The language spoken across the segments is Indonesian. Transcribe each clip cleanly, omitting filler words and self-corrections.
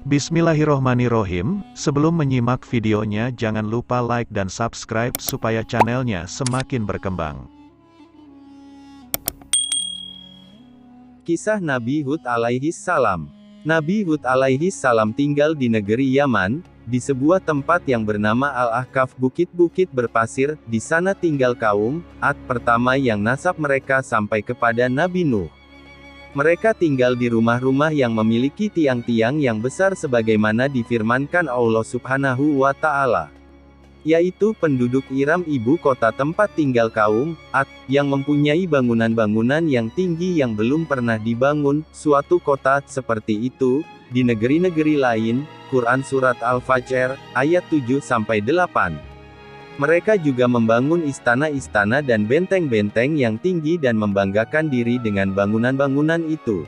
Bismillahirrohmanirrohim, sebelum menyimak videonya jangan lupa like dan subscribe supaya channelnya semakin berkembang. Kisah Nabi Hud alaihi salam. Nabi Hud alaihi salam tinggal di negeri Yaman, di sebuah tempat yang bernama Al-Ahqaf, bukit-bukit berpasir. Di sana tinggal kaum Ad pertama yang nasab mereka sampai kepada Nabi Nuh. Mereka tinggal di rumah-rumah yang memiliki tiang-tiang yang besar sebagaimana difirmankan Allah Subhanahu wa Ta'ala, yaitu penduduk Iram ibu kota tempat tinggal kaum Ad, yang mempunyai bangunan-bangunan yang tinggi yang belum pernah dibangun suatu kota seperti itu di negeri-negeri lain. Quran Surat Al-Fajr, ayat 7-8. Mereka juga membangun istana-istana dan benteng-benteng yang tinggi dan membanggakan diri dengan bangunan-bangunan itu.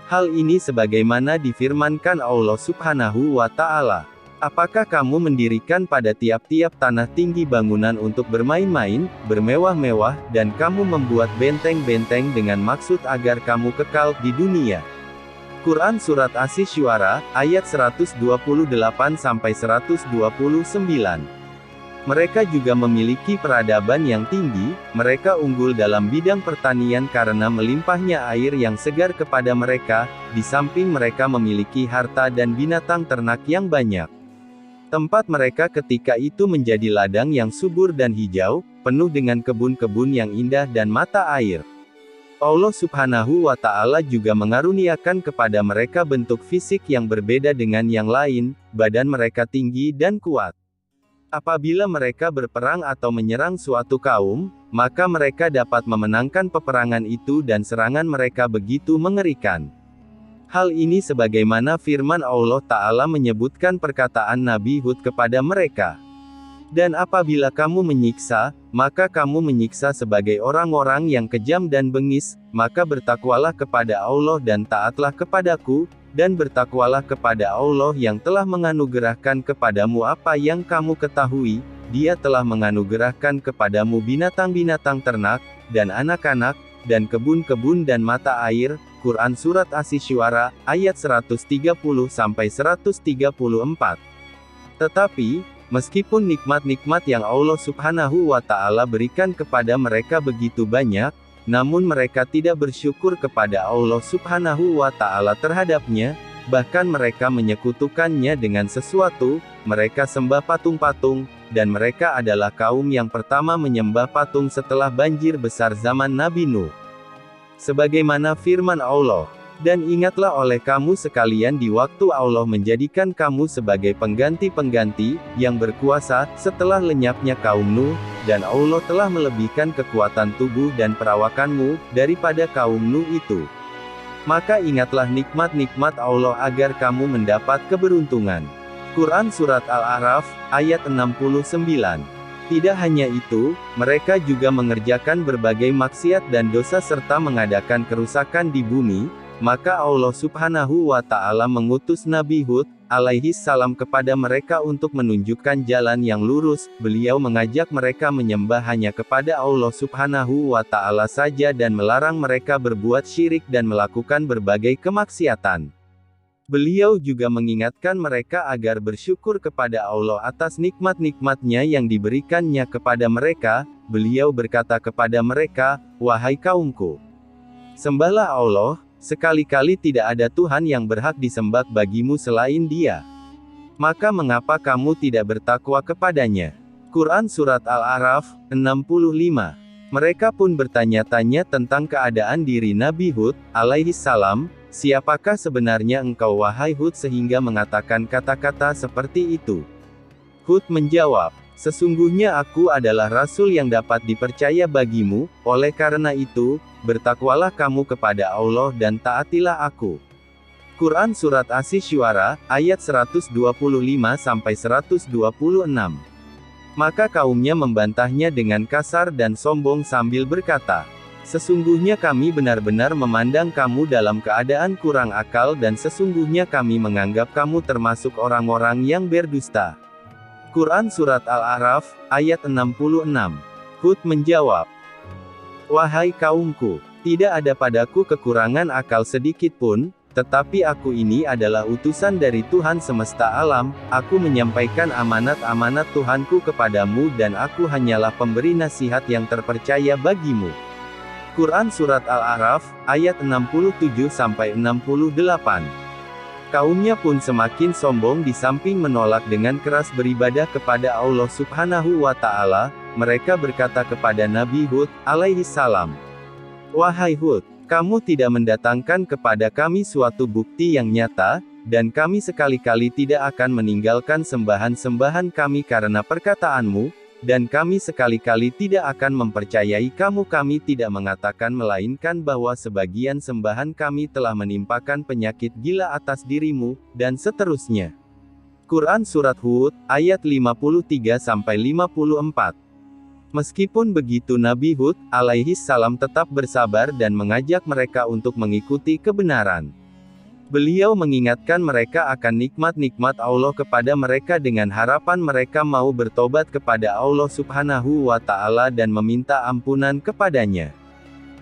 Hal ini sebagaimana difirmankan Allah Subhanahu wa Ta'ala. Apakah kamu mendirikan pada tiap-tiap tanah tinggi bangunan untuk bermain-main, bermewah-mewah, dan kamu membuat benteng-benteng dengan maksud agar kamu kekal di dunia? Quran Surat Asy-Syu'ara, ayat 128-129. Mereka juga memiliki peradaban yang tinggi, mereka unggul dalam bidang pertanian karena melimpahnya air yang segar kepada mereka, di samping mereka memiliki harta dan binatang ternak yang banyak. Tempat mereka ketika itu menjadi ladang yang subur dan hijau, penuh dengan kebun-kebun yang indah dan mata air. Allah Subhanahu wa Ta'ala juga mengaruniakan kepada mereka bentuk fisik yang berbeda dengan yang lain, badan mereka tinggi dan kuat. Apabila mereka berperang atau menyerang suatu kaum, maka mereka dapat memenangkan peperangan itu dan serangan mereka begitu mengerikan. Hal ini sebagaimana firman Allah Ta'ala menyebutkan perkataan Nabi Hud kepada mereka. Dan apabila kamu menyiksa, maka kamu menyiksa sebagai orang-orang yang kejam dan bengis, maka bertakwalah kepada Allah dan taatlah kepadaku, dan bertakwalah kepada Allah yang telah menganugerahkan kepadamu apa yang kamu ketahui, Dia telah menganugerahkan kepadamu binatang-binatang ternak, dan anak-anak, dan kebun-kebun dan mata air. Quran Surat Asy-Syu'ara, ayat 130-134. Tetapi, meskipun nikmat-nikmat yang Allah Subhanahu wa Ta'ala berikan kepada mereka begitu banyak, namun mereka tidak bersyukur kepada Allah Subhanahu wa Ta'ala terhadapnya, bahkan mereka menyekutukannya dengan sesuatu, mereka sembah patung-patung, dan mereka adalah kaum yang pertama menyembah patung setelah banjir besar zaman Nabi Nuh. Sebagaimana firman Allah, dan ingatlah oleh kamu sekalian di waktu Allah menjadikan kamu sebagai pengganti-pengganti, yang berkuasa, setelah lenyapnya kaum Nuh, dan Allah telah melebihkan kekuatan tubuh dan perawakanmu, daripada kaum Nuh itu. Maka ingatlah nikmat-nikmat Allah agar kamu mendapat keberuntungan. Quran Surat Al-A'raf, ayat 69. Tidak hanya itu, mereka juga mengerjakan berbagai maksiat dan dosa serta mengadakan kerusakan di bumi. Maka Allah Subhanahu wa Ta'ala mengutus Nabi Hud alaihi salam kepada mereka untuk menunjukkan jalan yang lurus. Beliau mengajak mereka menyembah hanya kepada Allah Subhanahu wa Ta'ala saja dan melarang mereka berbuat syirik dan melakukan berbagai kemaksiatan. Beliau juga mengingatkan mereka agar bersyukur kepada Allah atas nikmat-nikmatnya yang diberikannya kepada mereka. Beliau berkata kepada mereka, "Wahai kaumku, sembahlah Allah, sekali-kali tidak ada Tuhan yang berhak disembah bagimu selain Dia. Maka mengapa kamu tidak bertakwa kepadanya?" Quran Surat Al-A'raf, 65. Mereka pun bertanya-tanya tentang keadaan diri Nabi Hud alaihi salam, "Siapakah sebenarnya engkau wahai Hud sehingga mengatakan kata-kata seperti itu?" Hud menjawab, "Sesungguhnya aku adalah Rasul yang dapat dipercaya bagimu, oleh karena itu, bertakwalah kamu kepada Allah dan taatilah aku." Quran Surat Asy-Syu'ara, ayat 125-126. Maka kaumnya membantahnya dengan kasar dan sombong sambil berkata, "Sesungguhnya kami benar-benar memandang kamu dalam keadaan kurang akal dan sesungguhnya kami menganggap kamu termasuk orang-orang yang berdusta." Quran Surat Al-A'raf, ayat 66. Hud menjawab, "Wahai kaumku, tidak ada padaku kekurangan akal sedikit pun, Tetapi aku ini adalah utusan dari Tuhan semesta alam, aku menyampaikan amanat-amanat Tuhanku kepadamu dan aku hanyalah pemberi nasihat yang terpercaya bagimu. Quran Surat Al-A'raf, ayat 67-68. Kaumnya pun semakin sombong di samping menolak dengan keras beribadah kepada Allah Subhanahu wa Ta'ala, mereka berkata kepada Nabi Hud, alaihi salam, "Wahai Hud, kamu tidak mendatangkan kepada kami suatu bukti yang nyata, dan kami sekali-kali tidak akan meninggalkan sembahan-sembahan kami karena perkataanmu, dan kami sekali-kali tidak akan mempercayai kamu. Kami tidak mengatakan melainkan bahwa sebagian sembahan kami telah menimpakan penyakit gila atas dirimu," dan seterusnya. Quran Surat Hud, ayat 53-54. Meskipun begitu Nabi Hud, alaihi salam tetap bersabar dan mengajak mereka untuk mengikuti kebenaran. Beliau mengingatkan mereka akan nikmat-nikmat Allah kepada mereka dengan harapan mereka mau bertobat kepada Allah Subhanahu wa Ta'ala dan meminta ampunan kepadanya.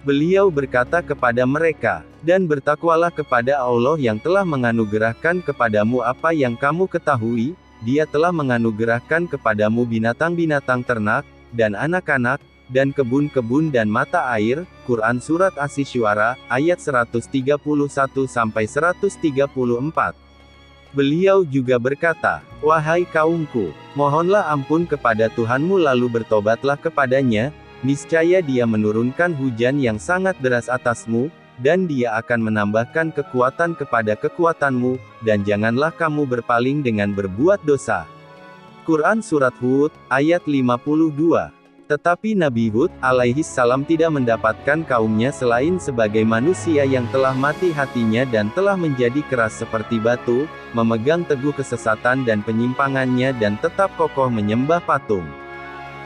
Beliau berkata kepada mereka, "Dan bertakwalah kepada Allah yang telah menganugerahkan kepadamu apa yang kamu ketahui, Dia telah menganugerahkan kepadamu binatang-binatang ternak, dan anak-anak, dan kebun-kebun dan mata air." Quran Surat Asy-Syu'ara, ayat 131-134. Beliau juga berkata, "Wahai kaumku, mohonlah ampun kepada Tuhanmu lalu bertobatlah kepadanya, niscaya Dia menurunkan hujan yang sangat deras atasmu, dan Dia akan menambahkan kekuatan kepada kekuatanmu, dan janganlah kamu berpaling dengan berbuat dosa." Quran Surat Hud, ayat 52. Tetapi Nabi Hud, alaihi salam tidak mendapatkan kaumnya selain sebagai manusia yang telah mati hatinya dan telah menjadi keras seperti batu, memegang teguh kesesatan dan penyimpangannya dan tetap kokoh menyembah patung.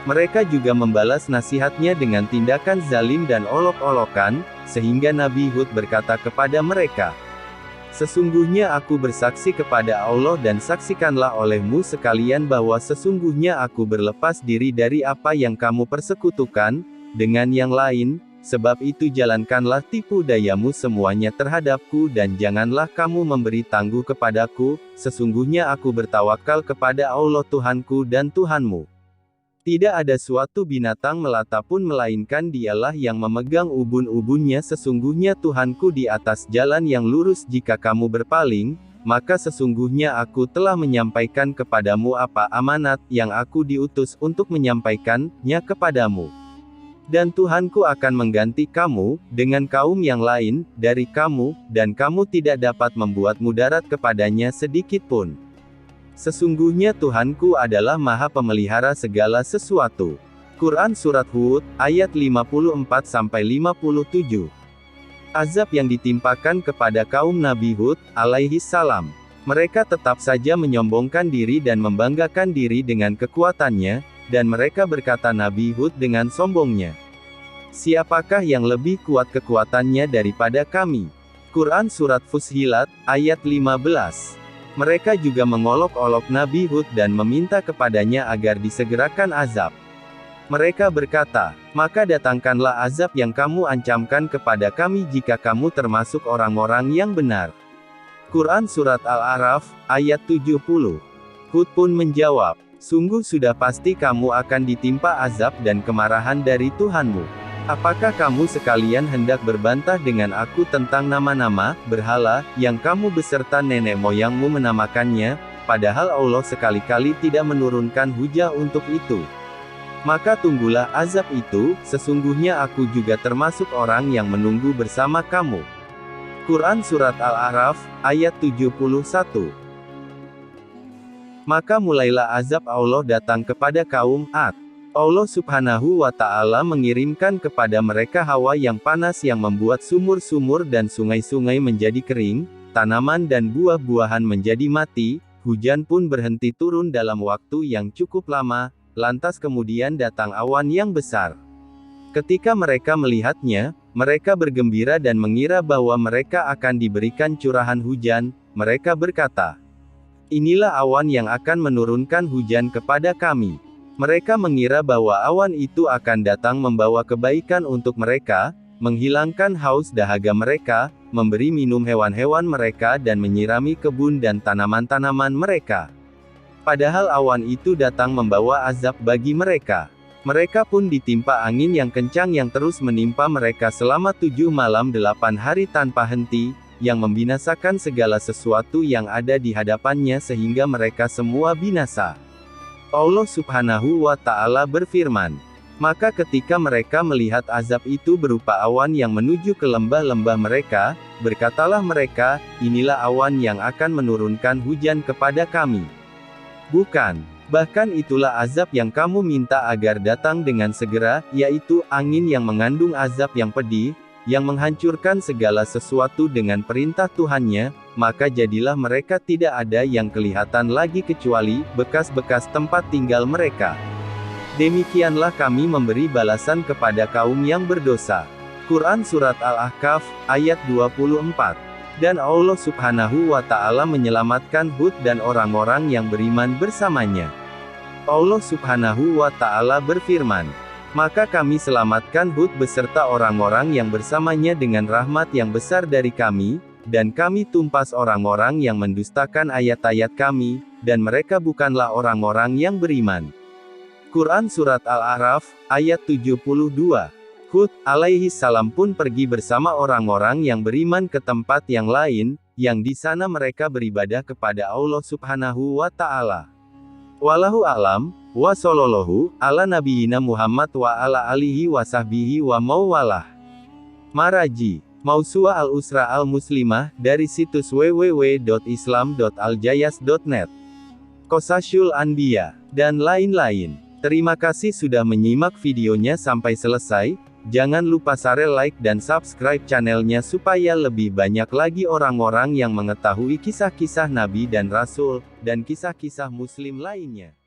Mereka juga membalas nasihatnya dengan tindakan zalim dan olok-olokan, sehingga Nabi Hud berkata kepada mereka, "Sesungguhnya aku bersaksi kepada Allah dan saksikanlah olehmu sekalian bahwa sesungguhnya aku berlepas diri dari apa yang kamu persekutukan dengan yang lain, sebab itu jalankanlah tipu dayamu semuanya terhadapku dan janganlah kamu memberi tangguh kepadaku, sesungguhnya aku bertawakal kepada Allah Tuhanku dan Tuhanmu. Tidak ada suatu binatang melata pun melainkan Dialah yang memegang ubun-ubunnya. Sesungguhnya Tuhanku di atas jalan yang lurus. Jika kamu berpaling, maka sesungguhnya aku telah menyampaikan kepadamu apa amanat yang aku diutus untuk menyampaikannya kepadamu. Dan Tuhanku akan mengganti kamu dengan kaum yang lain dari kamu, dan kamu tidak dapat membuat mudarat kepadanya sedikit pun. Sesungguhnya Tuhanku adalah Maha Pemelihara segala sesuatu." Quran Surat Hud, ayat 54-57. Azab yang ditimpakan kepada kaum Nabi Hud, alaihi salam. Mereka tetap saja menyombongkan diri dan membanggakan diri dengan kekuatannya, dan mereka berkata Nabi Hud dengan sombongnya, "Siapakah yang lebih kuat kekuatannya daripada kami?" Quran Surat Fussilat, ayat 15. Mereka juga mengolok-olok Nabi Hud dan meminta kepadanya agar disegerakan azab. Mereka berkata, "Maka datangkanlah azab yang kamu ancamkan kepada kami jika kamu termasuk orang-orang yang benar." Quran Surat Al-A'raf, ayat 70. Hud pun menjawab, "Sungguh sudah pasti kamu akan ditimpa azab dan kemarahan dari Tuhanmu. Apakah kamu sekalian hendak berbantah dengan aku tentang nama-nama berhala yang kamu beserta nenek moyangmu menamakannya, padahal Allah sekali-kali tidak menurunkan hujah untuk itu? Maka tunggulah azab itu, sesungguhnya aku juga termasuk orang yang menunggu bersama kamu." Quran Surat Al-A'raf, ayat 71. Maka mulailah azab Allah datang kepada kaum Ad. Allah Subhanahu wa Ta'ala mengirimkan kepada mereka hawa yang panas yang membuat sumur-sumur dan sungai-sungai menjadi kering, tanaman dan buah-buahan menjadi mati, hujan pun berhenti turun dalam waktu yang cukup lama, lantas kemudian datang awan yang besar. Ketika mereka melihatnya, mereka bergembira dan mengira bahwa mereka akan diberikan curahan hujan. Mereka berkata, "Inilah awan yang akan menurunkan hujan kepada kami." Mereka mengira bahwa awan itu akan datang membawa kebaikan untuk mereka, menghilangkan haus dahaga mereka, memberi minum hewan-hewan mereka dan menyirami kebun dan tanaman-tanaman mereka. Padahal awan itu datang membawa azab bagi mereka. Mereka pun ditimpa angin yang kencang yang terus menimpa mereka selama 7 malam 8 hari tanpa henti, yang membinasakan segala sesuatu yang ada di hadapannya sehingga mereka semua binasa. Allah Subhanahu wa Ta'ala berfirman, maka ketika mereka melihat azab itu berupa awan yang menuju ke lembah-lembah mereka, berkatalah mereka, inilah awan yang akan menurunkan hujan kepada kami. Bukan, bahkan itulah azab yang kamu minta agar datang dengan segera, yaitu angin yang mengandung azab yang pedih, yang menghancurkan segala sesuatu dengan perintah Tuhannya, maka jadilah mereka tidak ada yang kelihatan lagi kecuali bekas-bekas tempat tinggal mereka. Demikianlah kami memberi balasan kepada kaum yang berdosa. Quran Surat Al-Ahqaf, ayat 24. Dan Allah Subhanahu wa Ta'ala menyelamatkan Hud dan orang-orang yang beriman bersamanya. Allah Subhanahu wa Ta'ala berfirman, maka kami selamatkan Hud beserta orang-orang yang bersamanya dengan rahmat yang besar dari kami, dan kami tumpas orang-orang yang mendustakan ayat-ayat kami, dan mereka bukanlah orang-orang yang beriman. Quran Surat Al-A'raf, ayat 72. Hud, alaihi salam pun pergi bersama orang-orang yang beriman ke tempat yang lain, yang di sana mereka beribadah kepada Allah Subhanahu wa Ta'ala. Wallahu a'lam, wa sallallahu ala nabiyina Muhammad wa ala alihi wa sahbihi wa mawalah. Maraji, Mausu'ah al-Usra al-Muslimah, dari situs www.islam.aljayas.net. Qasassul Anbiya, dan lain-lain. Terima kasih sudah menyimak videonya sampai selesai. Jangan lupa share, like dan subscribe channelnya supaya lebih banyak lagi orang-orang yang mengetahui kisah-kisah Nabi dan Rasul, dan kisah-kisah Muslim lainnya.